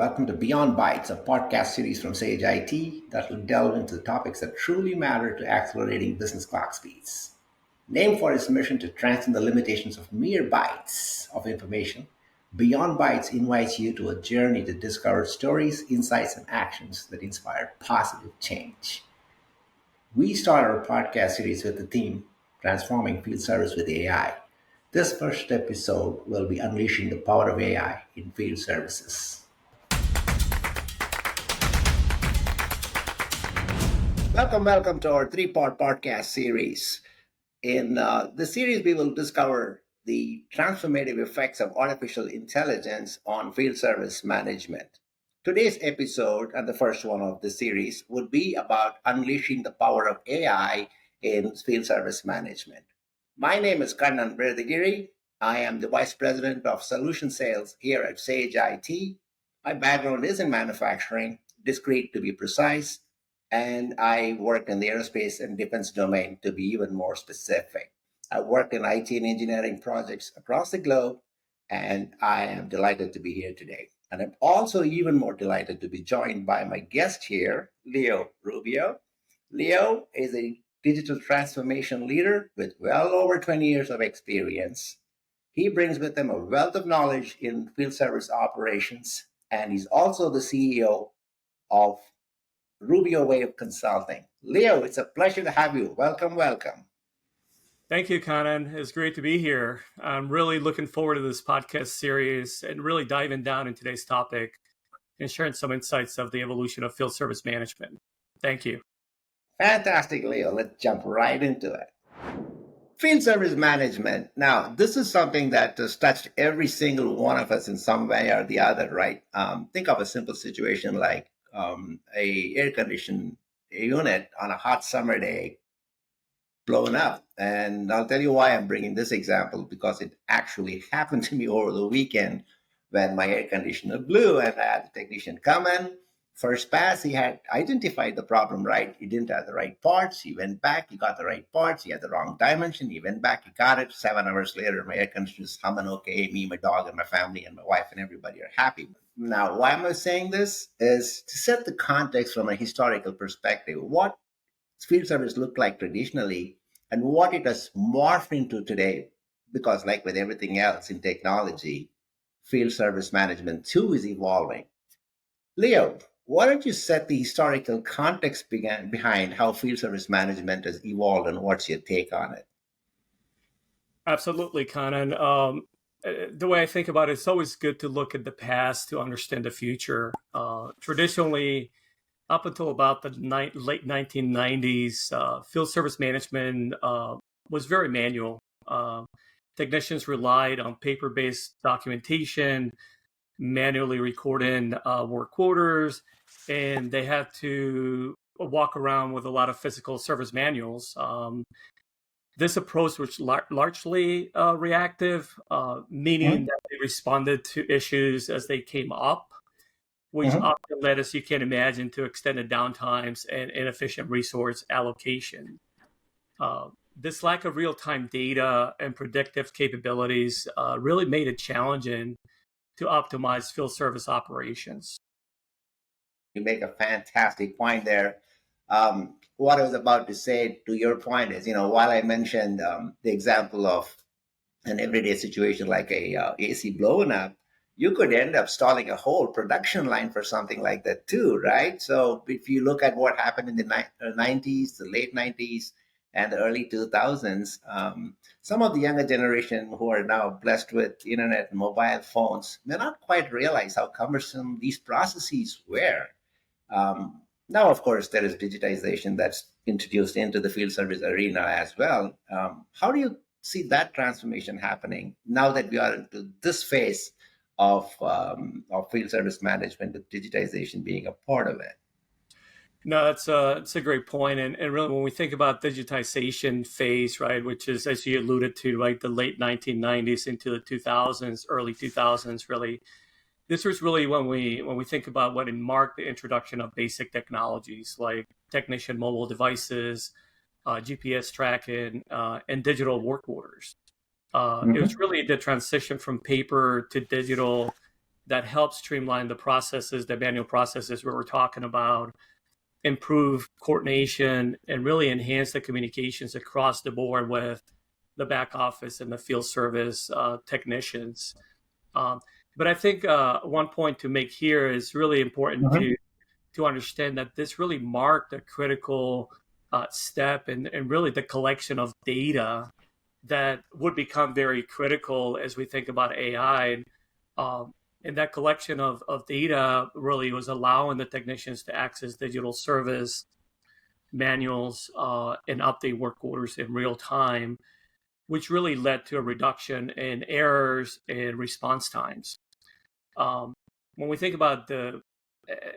Welcome to Beyond Bytes, a podcast series from Sage IT that will delve into the topics that truly matter to accelerating business clock speeds. Named for its mission to transcend the limitations of mere bytes of information, Beyond Bytes invites you to a journey to discover stories, insights, and actions that inspire positive change. We start our podcast series with the theme Transforming Field Service with AI. This first episode will be unleashing the power of AI in field services. Welcome to our three-part podcast series. In this series, we will discover the transformative effects of artificial intelligence on field service management. Today's episode, and the first one of the series, would be about unleashing the power of AI in field service management. My name is Kannan Virdhagiri. I am the Vice President of Solution Sales here at Sage IT. My background is in manufacturing, discrete to be precise, and I work in the aerospace and defense domain to be even more specific. I worked in IT and engineering projects across the globe, and I am delighted to be here today. And I'm also even more delighted to be joined by my guest here, Leo Rubio. Leo is a digital transformation leader with well over 20 years of experience. He brings with him a wealth of knowledge in field service operations, and he's also the CEO of RubioWave Consulting. Leo, it's a pleasure to have you. Welcome. Thank you, Kannan. It's great to be here. I'm really looking forward to this podcast series and really diving down in today's topic and sharing some insights of the evolution of field service management. Thank you. Fantastic, Leo. Let's jump right into it. Field service management. Now, this is something that has touched every single one of us in some way or the other, right? Think of a simple situation like a air conditioned unit on a hot summer day blowing up. And I'll tell you why I'm bringing this example, because it actually happened to me over the weekend when my air conditioner blew and I had the technician come in. First pass, he had identified the problem right. He didn't have the right parts. He went back, he got the right parts. He had the wrong dimension. He went back, he got it. 7 hours later, my air conditioner is humming okay. Me, my dog, and my family, and my wife, and everybody are happy. Now, why am I saying this? Is to set the context from a historical perspective. What field service looked like traditionally and what it has morphed into today. Because like with everything else in technology, field service management too is evolving. Leo, why don't you set the historical context behind how field service management has evolved and what's your take on it? Absolutely, Kannan. The way I think about it, it's always good to look at the past to understand the future. Traditionally, up until about the late 1990s, field service management was very manual. Technicians relied on paper-based documentation, manually recording work orders, and they had to walk around with a lot of physical service manuals. This approach was largely reactive, meaning that they responded to issues as they came up, which often led, as you can imagine, to extended downtimes and inefficient resource allocation. This lack of real-time data and predictive capabilities really made it challenging to optimize field service operations. You make a fantastic point there. What I was about to say to your point is, while I mentioned the example of an everyday situation like a AC blowing up, you could end up stalling a whole production line for something like that too, right? So if you look at what happened in the 90s, the late 90s, and the early 2000s, some of the younger generation who are now blessed with internet and mobile phones may not quite realize how cumbersome these processes were. Now, of course, there is digitization that's introduced into the field service arena as well. How do you see that transformation happening now that we are into this phase of field service management, with digitization being a part of it? No, it's a great point. And really, when we think about digitization phase, right, which is, as you alluded to, right, the late 1990s into the 2000s, early 2000s, really, this was really when we think about what marked the introduction of basic technologies like technician mobile devices, GPS tracking, and digital work orders. It was really the transition from paper to digital that help streamline the processes, the manual processes we were talking about, improve coordination, and really enhance the communications across the board with the back office and the field service technicians. Um, but I think one point to make here is really important to understand that this really marked a critical step and really the collection of data that would become very critical as we think about AI. Um, and that collection of data really was allowing the technicians to access digital service manuals and update work orders in real time, which really led to a reduction in errors and response times. When we think about the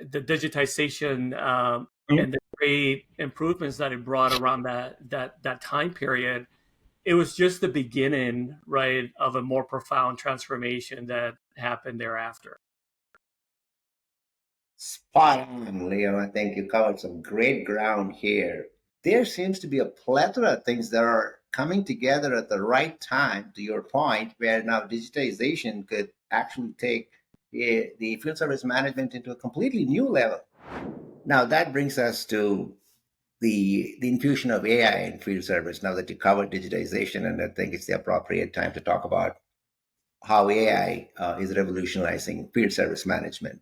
digitization and the great improvements that it brought around that time period, it was just the beginning, right, of a more profound transformation that happened thereafter. Spot on, Leo. I think you covered some great ground here. There seems to be a plethora of things that are coming together at the right time, to your point, where now digitization could actually take the field service management into a completely new level. Now, that brings us to the infusion of AI in field service. Now that you covered digitization, and I think it's the appropriate time to talk about how AI is revolutionizing field service management.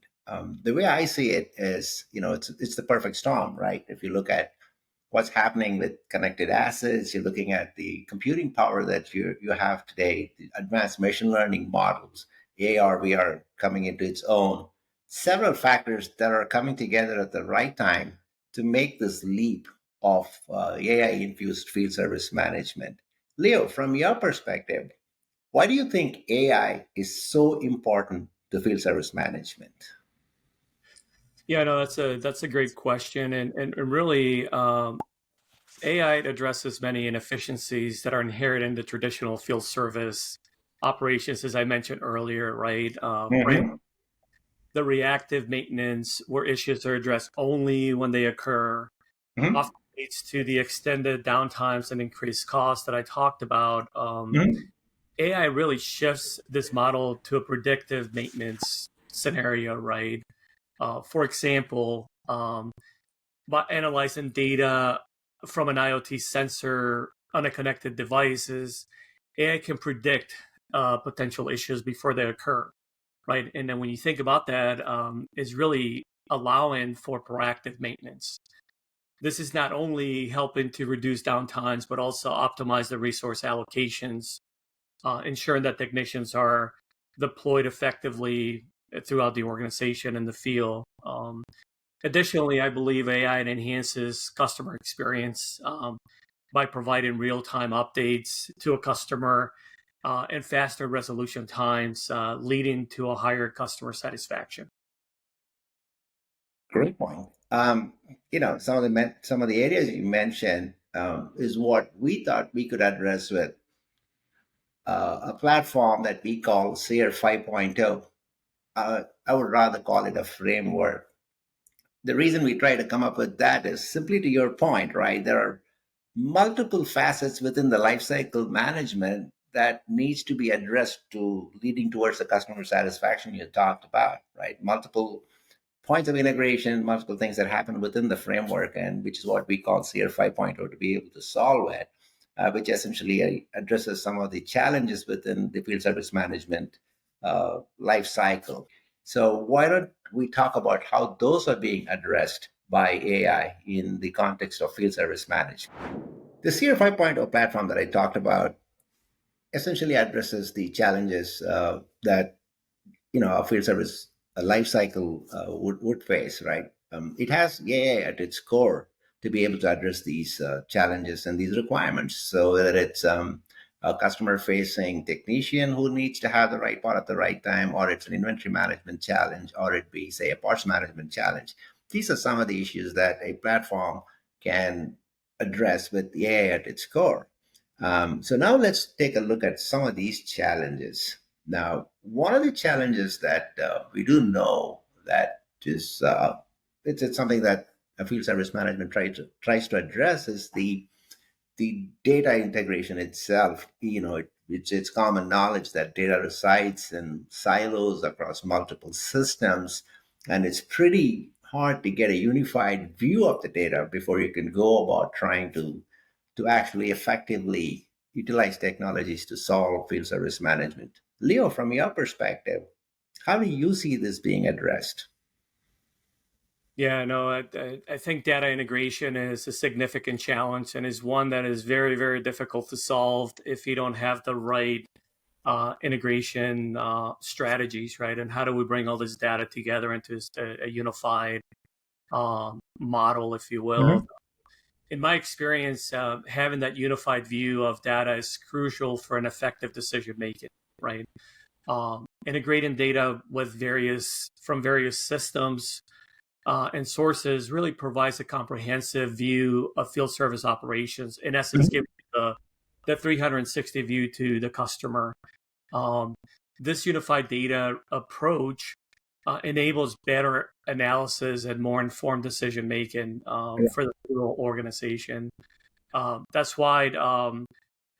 The way I see it is, it's the perfect storm, right? If you look at what's happening with connected assets, you're looking at the computing power that you have today, the advanced machine learning models, AR, VR coming into its own, several factors that are coming together at the right time to make this leap of AI-infused field service management. Leo, from your perspective, why do you think AI is so important to field service management? Yeah, no, that's a great question, and really, AI addresses many inefficiencies that are inherent in the traditional field service operations, as I mentioned earlier, right? Mm-hmm. The reactive maintenance, where issues are addressed only when they occur, Mm-hmm. often leads to the extended downtimes and increased costs that I talked about. Mm-hmm. AI really shifts this model to a predictive maintenance scenario, right? For example, by analyzing data from an IoT sensor on a connected devices, AI can predict potential issues before they occur, right? And then when you think about that, is really allowing for proactive maintenance. This is not only helping to reduce downtimes, but also optimize the resource allocations, ensuring that technicians are deployed effectively throughout the organization and the field. Additionally, I believe AI enhances customer experience by providing real-time updates to a customer and faster resolution times, leading to a higher customer satisfaction. Great point. Some of the areas you mentioned is what we thought we could address with a platform that we call SEER 5.0. I would rather call it a framework. The reason we try to come up with that is simply to your point, right? There are multiple facets within the lifecycle management that needs to be addressed to leading towards the customer satisfaction you talked about, right? Multiple points of integration, multiple things that happen within the framework, and which is what we call CR 5.0 to be able to solve it, which essentially addresses some of the challenges within the field service management life cycle. So why don't we talk about how those are being addressed by AI in the context of field service management? The CR 5.0 platform that I talked about essentially addresses the challenges that a field service life cycle would face, right? It has AI at its core to be able to address these challenges and these requirements. So whether it's a customer facing technician who needs to have the right part at the right time, or it's an inventory management challenge, or it be, say, a parts management challenge. These are some of the issues that a platform can address with the AI at its core. So now let's take a look at some of these challenges. Now, one of the challenges that we do know that is it's something that a field service management tries to address is the data integration itself. It's common knowledge that data resides in silos across multiple systems, and it's pretty hard to get a unified view of the data before you can go about trying to actually effectively utilize technologies to solve field service management. Leo, from your perspective, how do you see this being addressed? Yeah, no, I think data integration is a significant challenge and is one that is very, very difficult to solve if you don't have the right integration strategies, right? And how do we bring all this data together into a unified model, if you will? Mhm. In my experience, having that unified view of data is crucial for an effective decision making, right? Integrating data with various systems and sources really provides a comprehensive view of field service operations. In essence, Mhm. giving the 360 view to the customer. Um, this unified data approach enables better analysis and more informed decision making for the rural organization. That's why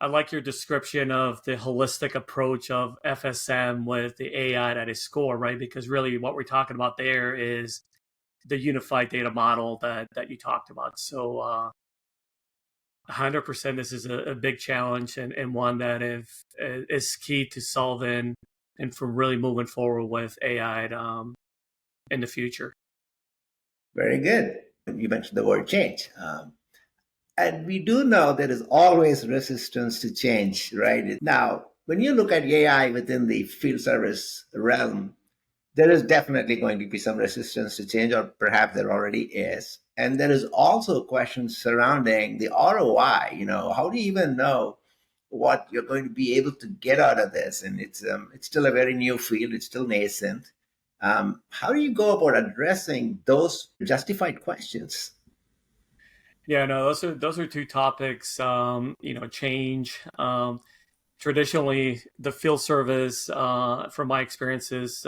I like your description of the holistic approach of FSM with the AI at its core, right? Because really what we're talking about there is the unified data model that you talked about. So 100% this is a big challenge and one that is key to solving and from really moving forward with AI in the future. Very good. You mentioned the word change. And we do know there is always resistance to change, right? Now, when you look at AI within the field service realm, there is definitely going to be some resistance to change, or perhaps there already is. And there is also questions surrounding the ROI. How do you even know what you're going to be able to get out of this? And it's still a very new field. It's still nascent. How do you go about addressing those justified questions? Yeah, no, those are two topics. Change. Traditionally, the field service, from my experiences,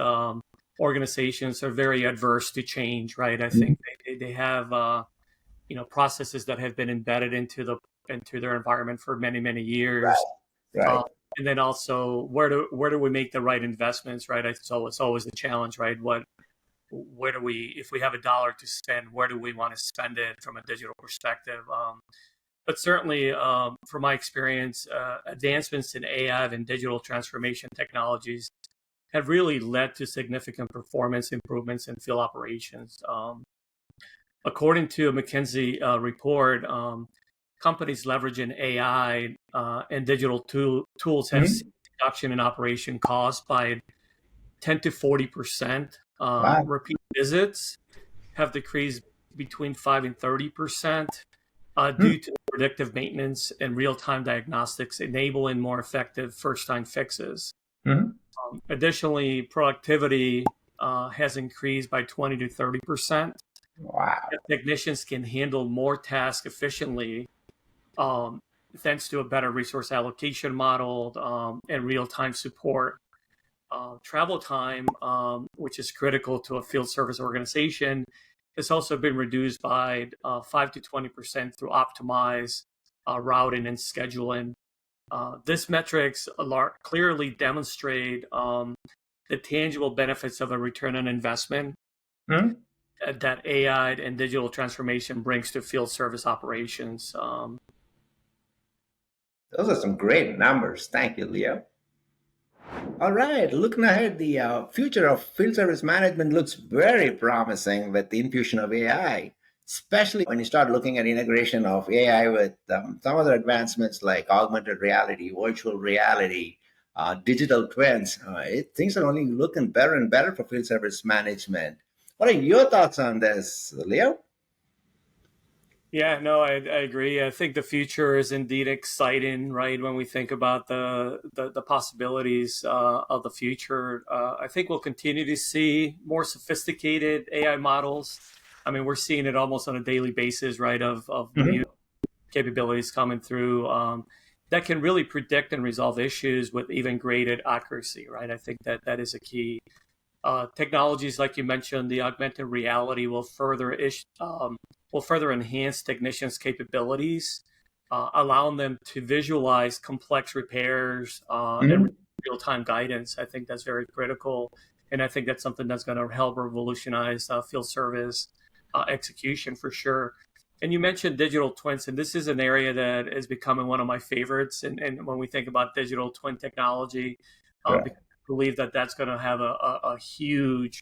organizations are very adverse to change. Right, I think they have processes that have been embedded into their environment for many years. Right, Uh, right. and then also, where do we make the right investments? Right, so it's always a challenge. Right, where do we, if we have $1 to spend, where do we want to spend it from a digital perspective? But certainly, from my experience, advancements in AI and digital transformation technologies have really led to significant performance improvements in field operations. According to a McKinsey report, companies leveraging AI and digital tools have Mhm. seen reduction in operation costs by 10 to 40%. Wow. Repeat visits have decreased between 5 and 30% Hmm. due to predictive maintenance and real-time diagnostics, enabling more effective first-time fixes. Mhm. Additionally, productivity has increased by 20 to 30%. Wow. Technicians can handle more tasks efficiently um, thanks to a better resource allocation model and real-time support. Travel time, which is critical to a field service organization, has also been reduced by 5 to 20% through optimized routing and scheduling. This metrics clearly demonstrate the tangible benefits of a return on investment Mhm. that AI and digital transformation brings to field service operations. Those are some great numbers. Thank you, Leo. All right, looking ahead, the future of field service management looks very promising with the infusion of AI, especially when you start looking at integration of AI with some other advancements like augmented reality, virtual reality, digital twins. Things are only looking better and better for field service management. What are your thoughts on this, Leo? Yeah, no, I agree. I think the future is indeed exciting, right? When we think about the possibilities of the future, I think we'll continue to see more sophisticated AI models. I mean, we're seeing it almost on a daily basis, right? Of new Mhm. capabilities coming through that can really predict and resolve issues with even greater accuracy, right? I think that is a key. Technologies like you mentioned, the augmented reality will further enhance technicians' capabilities allowing them to visualize complex repairs and Mhm. real-time guidance. I think that's very critical, and I think that's something that's going to help revolutionize field service execution for sure. And you mentioned digital twins, and this is an area that is becoming one of my favorites. And when we think about digital twin technology, Right. because I believe that that's going to have a huge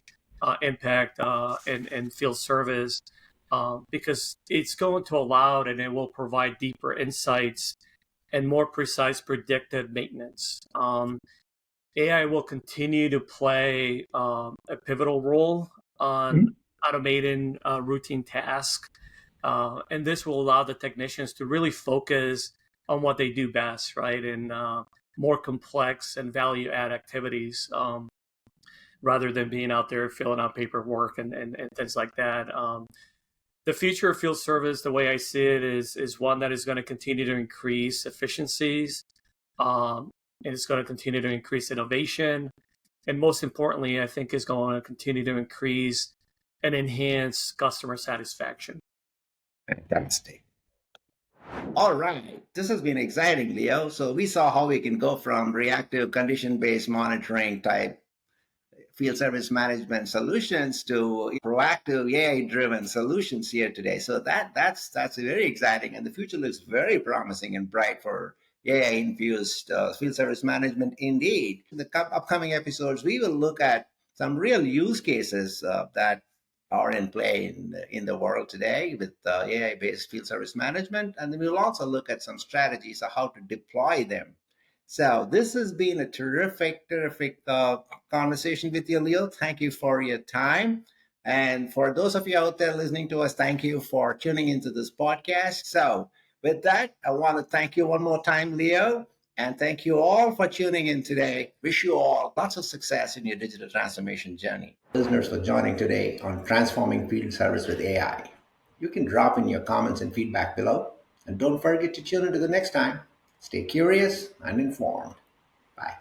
impact in field service, because it's going to allow it and it will provide deeper insights and more precise predictive maintenance. AI will continue to play a pivotal role on Mhm. automating routine tasks. And this will allow the technicians to really focus on what they do best, right? And more complex and value add activities, rather than being out there filling out paperwork and things like that. The future of field service, the way I see it, is one that is going to continue to increase efficiencies, and it's going to continue to increase innovation, and most importantly, I think is going to continue to increase and enhance customer satisfaction. Fantastic. All right. This has been exciting, Leo. So we saw how we can go from reactive condition-based monitoring type field service management solutions to proactive AI-driven solutions here today. So that's very exciting, and the future looks very promising and bright for AI-infused field service management. Indeed, in the upcoming episodes, we will look at some real use cases that are in play in the world today with AI-based field service management, and then we'll also look at some strategies of how to deploy them. So this has been a terrific conversation with you, Leo. Thank you for your time. And for those of you out there listening to us, thank you for tuning into this podcast. So with that, I want to thank you one more time, Leo. And thank you all for tuning in today. Wish you all lots of success in your digital transformation journey. Listeners for joining today on Transforming Field Service with AI. You can drop in your comments and feedback below. And don't forget to tune into the next time. Stay curious and informed. Bye.